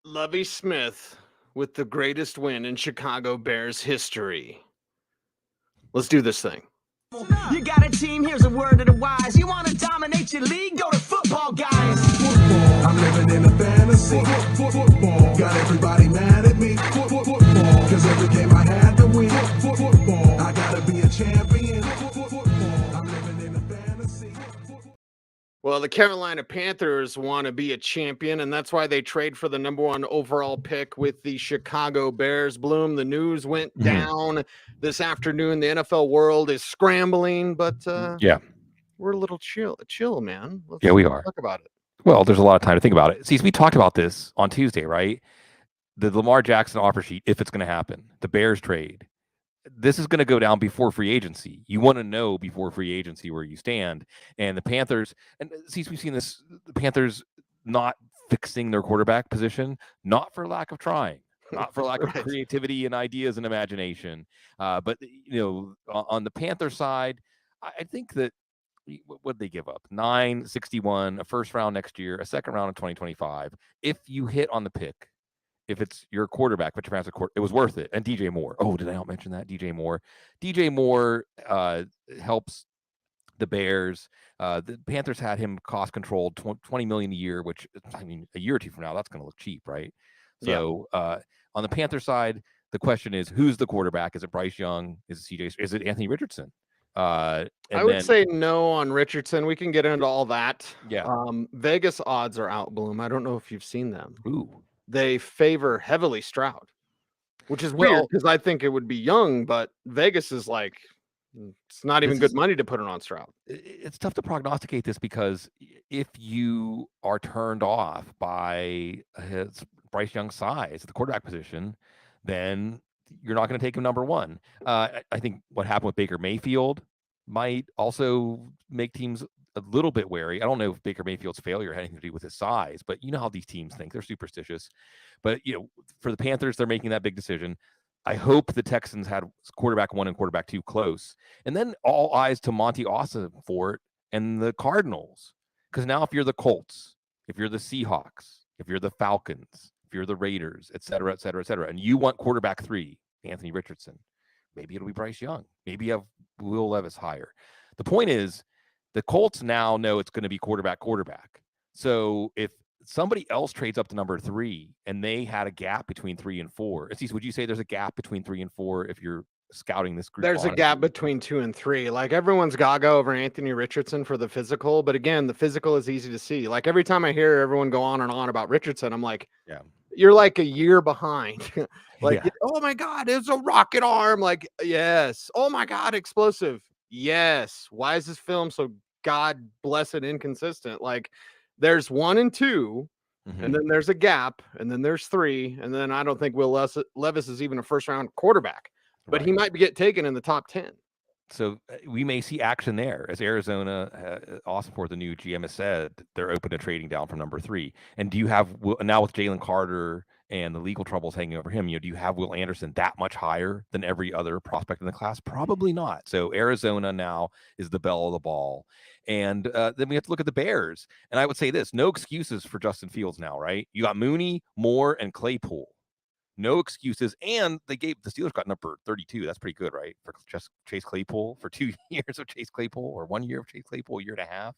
Lovie Smith with the greatest win in Chicago Bears history. Let's do this thing. You got a team, here's a word to the wise. You want to dominate your league? Go to Footballguys. Football, I'm living in a fantasy. Football, got everybody mad at me. Football, cause every game I had to win. Football, I gotta be a champion. Football, I'm living in a fantasy. Well, the Carolina Panthers want to be a champion, and that's why they trade for the number 1 overall pick with the Chicago Bears. Bloom, the news went down this afternoon. The NFL world is scrambling, but we're a little chill, man. We are. Talk about it. Well, there's a lot of time to think about it. See, we talked about this on Tuesday, right? The Lamar Jackson offer sheet, if it's going to happen, the Bears trade. This is going to go down before free agency. You want to know before free agency where you stand. And the Panthers, and see, we've seen this, the Panthers not fixing their quarterback position, not for lack of trying, not for lack of creativity and ideas and imagination. But, on the Panther side, I think that, what did they give up? 961, a first round next year, a second round in 2025. If you hit on the pick, if it's your quarterback, but it was worth it. And DJ Moore. Oh, did I not mention that? DJ Moore. DJ Moore helps the Bears. The Panthers had him cost controlled $20 million a year, which, I mean, a year or two from now, that's going to look cheap, right? So on the Panther side, the question is, who's the quarterback? Is it Bryce Young? Is it CJ? Is it Anthony Richardson? I would say no on Richardson. We can get into all that. Yeah. Vegas odds are out, Bloom. I don't know if you've seen them. Ooh. They favor heavily Stroud, which is weird because I think it would be Young, but Vegas is like, it's not even good money to put it on Stroud. It's tough to prognosticate this because if you are turned off by his Bryce Young's size at the quarterback position, then you're not going to take him number 1. I think what happened with Baker Mayfield might also make teams a little bit wary. I don't know if Baker Mayfield's failure had anything to do with his size, but you know how these teams think. They're superstitious. But, for the Panthers, they're making that big decision. I hope the Texans had quarterback 1 and quarterback 2 close. And then all eyes to Monty Ossenfort and the Cardinals. Because now if you're the Colts, if you're the Seahawks, if you're the Falcons, if you're the Raiders, et cetera, and you want quarterback 3, Anthony Richardson, maybe it'll be Bryce Young. Maybe you have Will Levis higher. The point is, the Colts now know it's going to be quarterback. So if somebody else trades up to number 3 and they had a gap between 3 and 4, Cecil, would you say there's a gap between 3 and 4 if you're scouting this group? There's a gap between 2 and 3. Like, everyone's gaga over Anthony Richardson for the physical, but again, the physical is easy to see. Like, every time I hear everyone go on and on about Richardson, I'm like, you're like a year behind. Oh my God, it's a rocket arm. Like, yes. Oh my God, explosive. Yes. Why is this film so God blessed inconsistent? Like, there's 1 and 2, and then there's a gap, and then there's 3, and then I don't think Will Levis is even a first-round quarterback, but he might get taken in the top 10. So we may see action there, as Arizona, Ossenfort, the new GM, has said they're open to trading down from number 3. And do you have now with Jalen Carter and the legal troubles hanging over him? Do you have Will Anderson that much higher than every other prospect in the class? Probably not. So Arizona now is the belle of the ball. And then we have to look at the Bears. And I would say this: no excuses for Justin Fields now, right? You got Mooney, Moore, and Claypool. No excuses. And the Steelers got number 32. That's pretty good, right? For just Chase Claypool, for 2 years of Chase Claypool, or 1 year of Chase Claypool, a year and a half.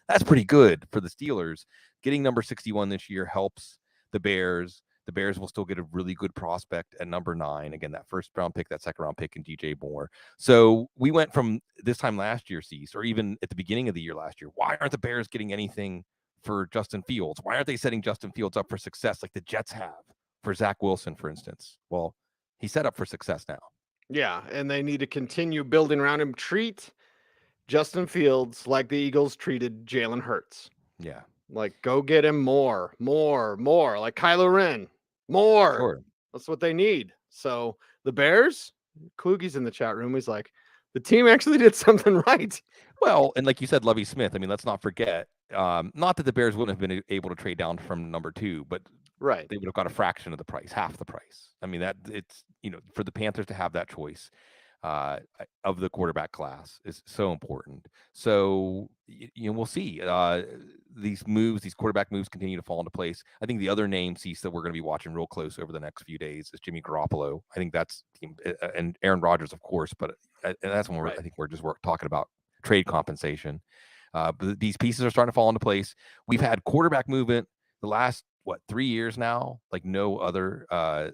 That's pretty good for the Steelers. Getting number 61 this year helps the Bears. The Bears will still get a really good prospect at number 9. Again, that first round pick, that second round pick, and DJ Moore. So we went from this time last year, Cease, or even at the beginning of the year last year. Why aren't the Bears getting anything for Justin Fields? Why aren't they setting Justin Fields up for success like the Jets have for Zach Wilson, for instance? Well, he's set up for success now. Yeah, and they need to continue building around him. Treat Justin Fields like the Eagles treated Jalen Hurts. Yeah. Like, go get him more. Like Kylo Ren, more. Sure. That's what they need. So the Bears, Kluge's in the chat room. He's like, the team actually did something right. Well, and like you said, Lovie Smith, I mean, let's not forget, not that the Bears wouldn't have been able to trade down from number 2, but they would have got a fraction of the price, half the price. I mean, that it's, for the Panthers to have that choice. of the quarterback class is so important. So we'll see. These quarterback moves continue to fall into place. I think the other name, Cecil, that we're going to be watching real close over the next few days is Jimmy Garoppolo. I think that's and Aaron Rodgers, of course, but and that's when I think we're talking about trade compensation. But these pieces are starting to fall into place. We've had quarterback movement the last 3 years now, like no other.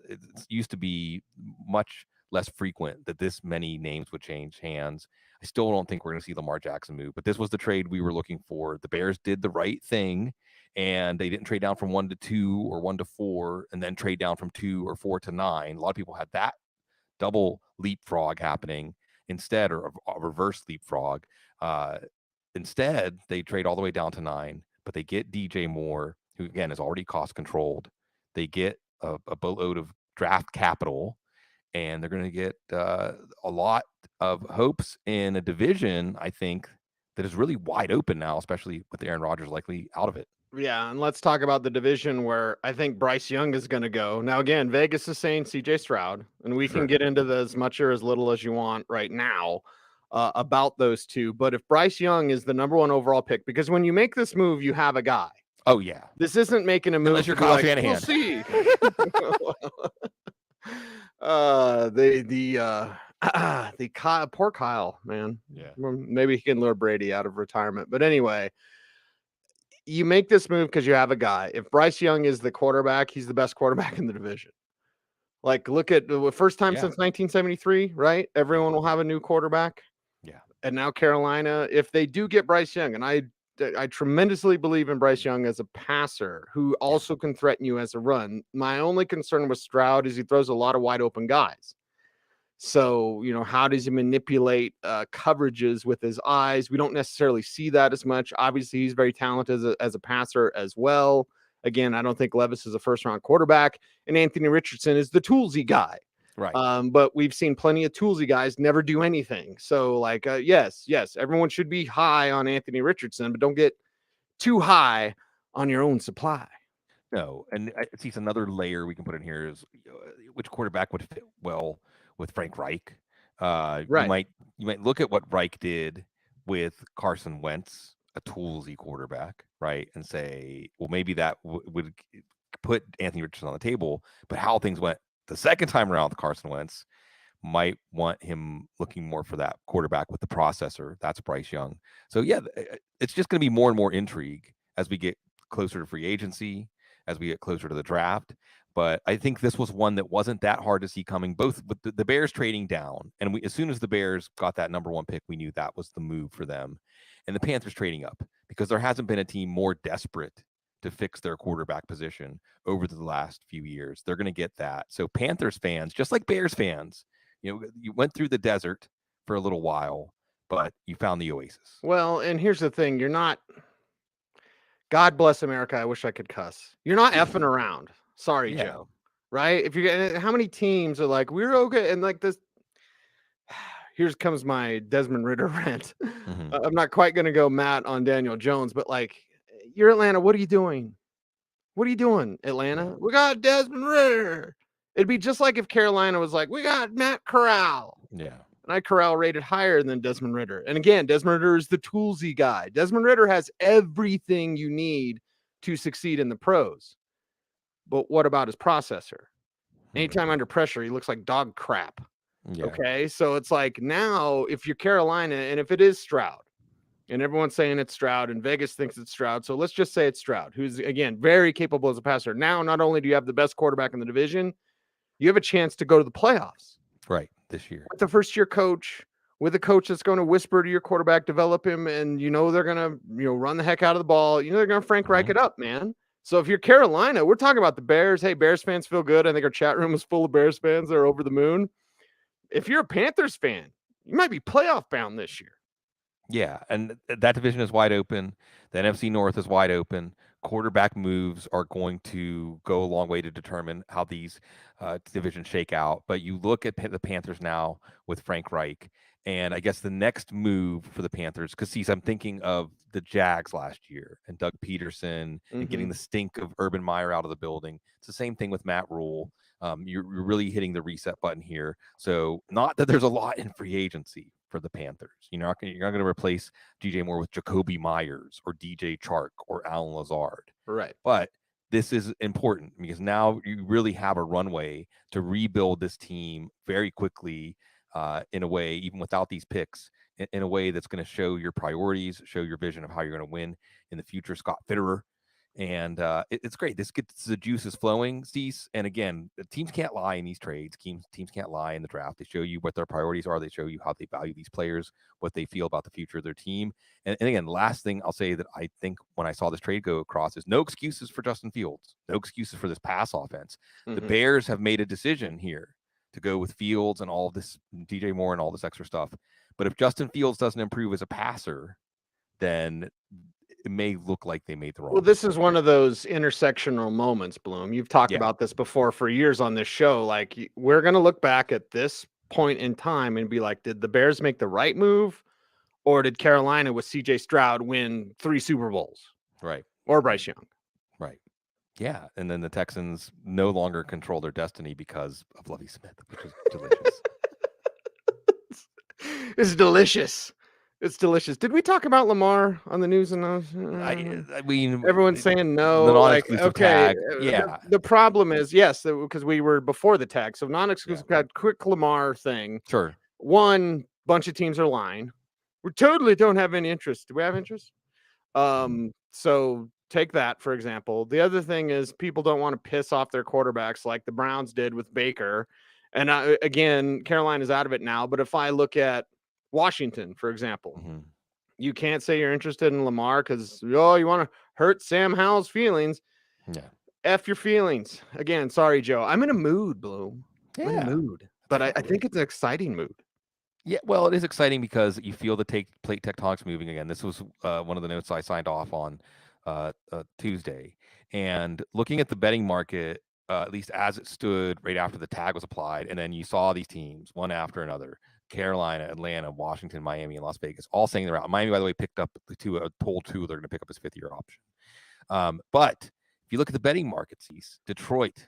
It used to be much less frequent that this many names would change hands. I still don't think we're going to see Lamar Jackson move, but this was the trade we were looking for. The Bears did the right thing, and they didn't trade down from 1 to 2 or 1 to 4, and then trade down from 2 or 4 to 9. A lot of people had that double leapfrog happening instead, or a reverse leapfrog. Instead, they trade all the way down to 9, but they get DJ Moore, who again is already cost controlled. They get a boatload of draft capital, and they're going to get a lot of hopes in a division, I think, that is really wide open now, especially with Aaron Rodgers likely out of it. Yeah, and let's talk about the division where I think Bryce Young is going to go. Now, again, Vegas is saying CJ Stroud, and we can get into as much or as little as you want right now about those two. But if Bryce Young is the number 1 overall pick, because when you make this move, you have a guy. Oh, yeah. This isn't making a move. Unless you're Kyle Shanahan. We'll see. Poor Kyle, man. Yeah. Maybe he can lure Brady out of retirement. But anyway, you make this move because you have a guy. If Bryce Young is the quarterback, he's the best quarterback in the division. Like, look at the first time since 1973, right? Everyone will have a new quarterback. Yeah. And now Carolina, if they do get Bryce Young, and I tremendously believe in Bryce Young as a passer who also can threaten you as a run. My only concern with Stroud is he throws a lot of wide open guys. So, how does he manipulate coverages with his eyes? We don't necessarily see that as much. Obviously, he's very talented as a passer as well. Again, I don't think Levis is a first-round quarterback, and Anthony Richardson is the toolsy guy. Right. But we've seen plenty of toolsy guys never do anything. So, yes, everyone should be high on Anthony Richardson, but don't get too high on your own supply. No, and I see another layer we can put in here is which quarterback would fit well with Frank Reich. Right. You might look at what Reich did with Carson Wentz, a toolsy quarterback, right, and say, well, maybe that would put Anthony Richardson on the table. But how things went the second time around with Carson Wentz might want him looking more for that quarterback with the processor. That's Bryce Young. So yeah, it's just going to be more and more intrigue as we get closer to free agency, as we get closer to the draft. But I think this was one that wasn't that hard to see coming, both with the Bears trading down. And as soon as the Bears got that number 1 pick, we knew that was the move for them. And the Panthers trading up, because there hasn't been a team more desperate to fix their quarterback position over the last few years. They're going to get that. So Panthers fans, just like Bears fans, you went through the desert for a little while, but you found the oasis. Well, and here's the thing. You're not, God bless America. I wish I could cuss. You're not effing around. Sorry, Joe. Right? If you're, how many teams are like, we're okay. And like this, here comes my Desmond Ridder rant. Mm-hmm. I'm not quite going to go Matt on Daniel Jones, but like, you're Atlanta. What are you doing? What are you doing, Atlanta? We got Desmond Ridder. It'd be just like if Carolina was like, we got Matt Corral. Yeah. And I Corral rated higher than Desmond Ridder. And again, Desmond Ridder is the toolsy guy. Desmond Ridder has everything you need to succeed in the pros. But what about his processor? Anytime under pressure, he looks like dog crap. Yeah. Okay. So it's like now, if you're Carolina, and if it is Stroud, and everyone's saying it's Stroud, and Vegas thinks it's Stroud. So let's just say it's Stroud, who's, again, very capable as a passer. Now, not only do you have the best quarterback in the division, you have a chance to go to the playoffs. Right, this year. With the first-year coach, with a coach that's going to whisper to your quarterback, develop him, and they're going to run the heck out of the ball. They're going to Frank Reich it up, man. So if you're Carolina, we're talking about the Bears. Hey, Bears fans feel good. I think our chat room is full of Bears fans. They're over the moon. If you're a Panthers fan, you might be playoff bound this year. Yeah, and that division is wide open. The NFC North is wide open. Quarterback moves are going to go a long way to determine how these divisions shake out. But you look at the Panthers now with Frank Reich, And I guess the next move for the Panthers, because I'm thinking of the Jags last year and Doug Peterson and getting the stink of Urban Meyer out of the building. It's the same thing with Matt Rule. You're really hitting the reset button here. So not that there's a lot in free agency for the Panthers. You're not going to replace DJ Moore with Jacoby Myers or DJ Chark or Alan Lazard. Right. But this is important because now you really have a runway to rebuild this team very quickly in a way, even without these picks, in a way that's going to show your priorities, show your vision of how you're going to win in the future. Scott Fitterer. And it's great. This gets the juices flowing, Cease. And again, teams can't lie in these trades. Teams can't lie in the draft. They show you what their priorities are. They show you how they value these players, what they feel about the future of their team. And again, last thing I'll say that I think when I saw this trade go across is no excuses for Justin Fields. No excuses for this pass offense. The Bears have made a decision here to go with Fields and all of this, DJ Moore and all this extra stuff. But if Justin Fields doesn't improve as a passer, then it may look like they made the wrong. Well, this is one of those intersectional moments, Bloom. You've talked about this before for years on this show. Like, we're going to look back at this point in time and be like, did the Bears make the right move, or did Carolina with CJ Stroud win 3 Super Bowls? Right. Or Bryce Young. Right. Yeah. And then the Texans no longer control their destiny because of Lovie Smith, which is delicious. It's delicious. It's delicious. Did we talk about Lamar on the news and those? I mean, everyone's saying no. The like, non-exclusive okay, tag. Yeah. The problem is, yes, because we were before the tag. So non-exclusive tag, quick Lamar thing. Sure. One bunch of teams are lying. We totally don't have any interest. Do we have interest? So take that, for example. The other thing is people don't want to piss off their quarterbacks like the Browns did with Baker. And again, Carolina's out of it now. But if I look at Washington, for example, you can't say you're interested in Lamar because, you want to hurt Sam Howell's feelings. Yeah. F your feelings. Again, sorry, Joe. I'm in a mood, Bloom. I'm in a mood. But I think it's an exciting mood. Yeah, well, it is exciting because you feel the plate tectonics moving again. This was one of the notes I signed off on Tuesday. And looking at the betting market, at least as it stood right after the tag was applied, and then you saw these teams, one after another, Carolina, Atlanta, Washington, Miami, and Las Vegas, all saying they're out. Miami, by the way, picked up told 2 they're going to pick up his 5th-year option. But if you look at the betting market, Detroit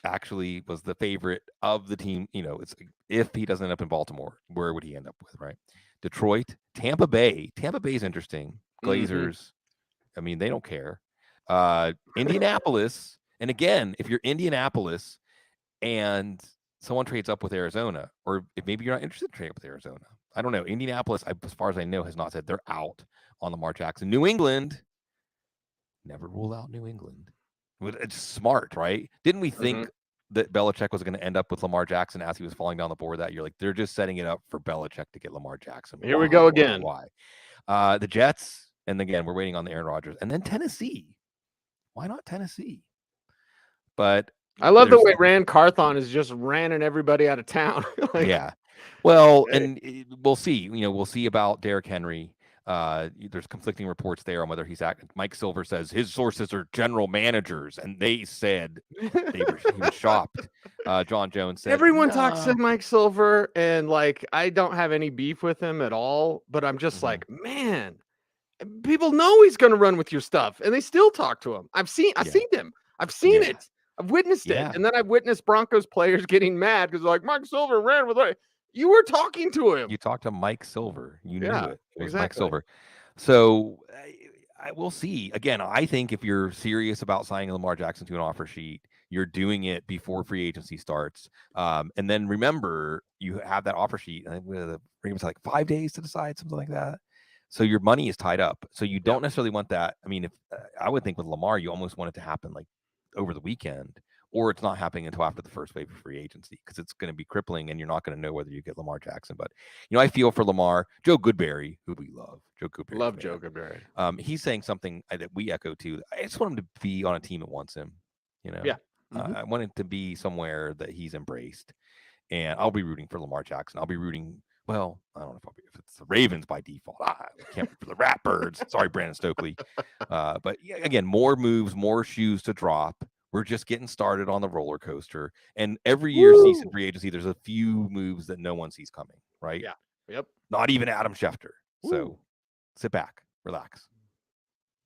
actually was the favorite of the team. It's if he doesn't end up in Baltimore, where would he end up with, right? Detroit, Tampa Bay. Tampa Bay is interesting. Glazers, I mean, they don't care. Indianapolis, and again, if you're Indianapolis and someone trades up with Arizona, or if maybe you're not interested in trading up with Arizona, I don't know. Indianapolis, as far as I know, has not said they're out on Lamar Jackson. New England, never rule out New England. It's smart, right? Didn't we think that Belichick was going to end up with Lamar Jackson as he was falling down the board that year? Like, they're just setting it up for Belichick to get Lamar Jackson. Here we go again. Why? The Jets, and again, we're waiting on the Aaron Rodgers. And then Tennessee. Why not Tennessee? But I love the way Rand Carthon is just ranning everybody out of town. Yeah. Well, and we'll see. We'll see about Derrick Henry. There's conflicting reports there on whether he's acting. Mike Silver says his sources are general managers, and they said he was shocked. John Jones said everyone talks to Mike Silver, and I don't have any beef with him at all. But I'm just like, man, people know he's going to run with your stuff, and they still talk to him. I've seen him. I've seen it. I've witnessed it, and then I've witnessed Broncos players getting mad because Mike Silver ran with it. You were talking to him. You talked to Mike Silver. You knew it. It was exactly. Mike Silver. So I will see. Again, I think if you're serious about signing Lamar Jackson to an offer sheet, you're doing it before free agency starts. And then remember, you have that offer sheet. I think it's like 5 days to decide, something like that. So your money is tied up. So you don't necessarily want that. I mean, if I would think with Lamar, you almost want it to happen over the weekend, or it's not happening until after the first wave of free agency because it's going to be crippling and you're not going to know whether you get Lamar Jackson. But, I feel for Lamar. Joe Goodberry, who we love. Joe Goodberry. Love Joe Goodberry. He's saying something that we echo too. I just want him to be on a team that wants him. Yeah. I want him to be somewhere that he's embraced. And I'll be rooting for Lamar Jackson. I'll be rooting. Well, I don't know if it's the Ravens by default. I can't root for the Ratbirds. Sorry, Brandon Stokely. But again, more moves, more shoes to drop. We're just getting started on the roller coaster. And every year, season free agency, there's a few moves that no one sees coming, right? Yep. Not even Adam Schefter. So Ooh. sit back, relax.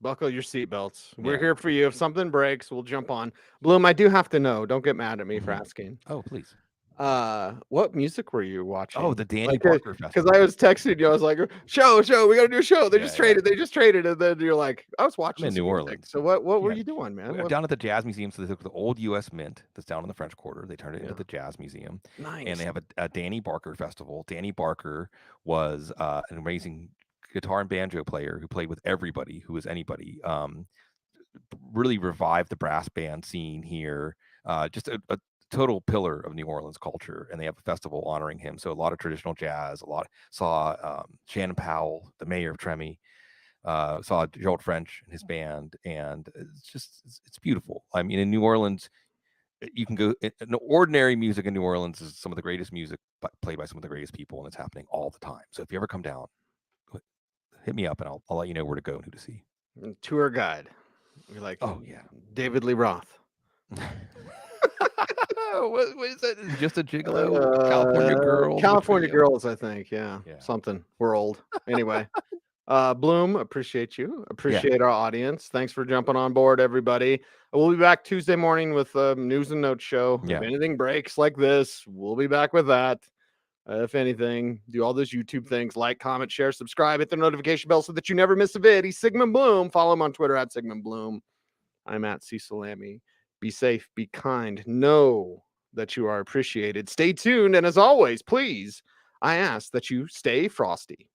Buckle your seatbelts. We're Yeah. here for you. If something breaks, we'll jump on. Bloom, I do have to know. Don't get mad at me for asking. Oh, please. What music were you watching? Oh, the Danny Barker Because Festival. I was texting you. I was like, show, we gotta do a show. They just traded. And then you're like, I was watching I'm in New music. Orleans. So what were you doing, man? We're down at the Jazz Museum. So they took the old U.S. Mint that's down in the French Quarter. They turned it into the Jazz Museum. Nice. And they have a Danny Barker Festival. Danny Barker was an amazing guitar and banjo player who played with everybody who was anybody. Really revived the brass band scene here. Just a total pillar of New Orleans culture, and they have a festival honoring him. So a lot of traditional jazz. Saw Shannon Powell, the mayor of Tremy. Saw Gerald French and his band, and it's beautiful. I mean, in New Orleans, you can go. Ordinary music in New Orleans is some of the greatest music played by some of the greatest people, and it's happening all the time. So if you ever come down, hit me up, and I'll let you know where to go and who to see. Tour guide. You're like, oh yeah, David Lee Roth. what is that? Just a gigolo? California girls? California girls, I think. Yeah. Something. We're old. Anyway. Bloom, appreciate you. Appreciate our audience. Thanks for jumping on board, everybody. We'll be back Tuesday morning with a news and notes show. If anything breaks like this, we'll be back with that. If anything, do all those YouTube things, like, comment, share, subscribe, hit the notification bell so that you never miss a vid. He's Sigmund Bloom. Follow him on Twitter at Sigmund Bloom. I'm at Cecil Lammey. Be safe, be kind. Know that you are appreciated. Stay tuned. And as always, please, I ask that you stay frosty.